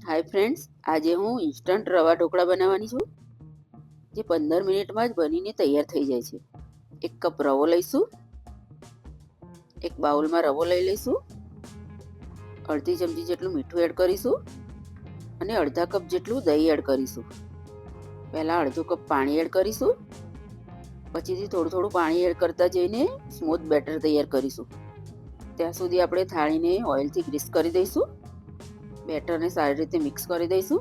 Hi friends, આજે હું instant રવા ઢોકળા બનાવવાની છું, જે 15 મિનિટમાં જ બનીને તૈયાર થઈ જાય છે. 1 કપ રવો લઈશું. એક બાઉલમાં રવો લઈ લઈશું. અડધી ચમચી જેટલું મીઠું એડ કરીશું અને અડધા કપ જેટલું દહીં એડ કરીશું. પહેલાં અડધો કપ પાણી એડ કરીશું. પછીથી થોડું પાણી એડ કરતા જઈને સ્મૂથ બેટર તૈયાર કરીશું. ત્યાં સુધી આપણે થાળીને ઓઇલથી ગ્રીસ કરી દઈશું. બેટરને સારી રીતે મિક્સ કરી દઈશું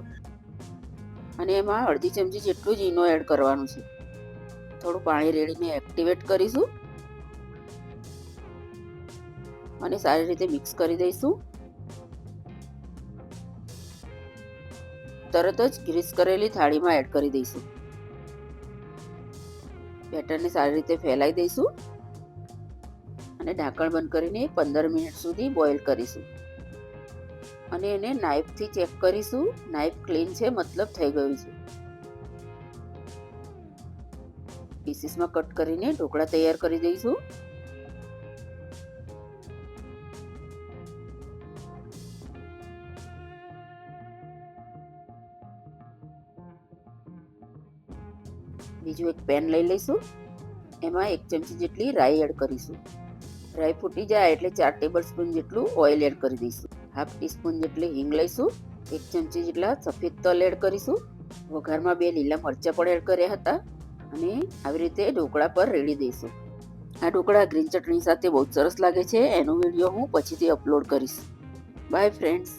અને એમાં અડધી ચમચી જેટલું જ ઈનો એડ કરવાનું છે. થોડું પાણી રેડીને એક્ટિવેટ કરીશું અને સારી રીતે મિક્સ કરી દઈશું. તરત જ ગ્રીસ કરેલી થાળીમાં એડ કરી દઈશું. બેટરને સારી રીતે ફેલાઈ દઈશું અને ઢાંકણ બંધ કરીને 15 મિનિટ સુધી બોઇલ કરીશું અને એને નાઇફથી ચેક કરીશું. નાઇફ ક્લીન છે, મતલબ થઈ ગયું છે. પીસીસમાં કટ કરીને ઢોકળા તૈયાર કરી દઈશું. બીજું એક પેન લઈ લઈશું. એમાં 1 ચમચી જેટલી રાઈ એડ કરીશું. રાઈ ફૂટી જાય એટલે 4 ટેબલ સ્પૂન જેટલું ઓઇલ એડ કરી દઈશું. હાફ ટીસ્પૂન જેટલી હિંગ લઈશું. 1 ચમચી જેટલા સફેદ તલ એડ કરીશું. વઘારમાં 2 લીલા મરચાં પણ એડ કર્યા હતા અને આવી રીતે ઢોકળા પર રેડી દઈશું. આ ઢોકળા ગ્રીન ચટણી સાથે બહુ સરસ લાગે છે. એનો વિડીયો હું પછીથી અપલોડ કરીશ. By friends.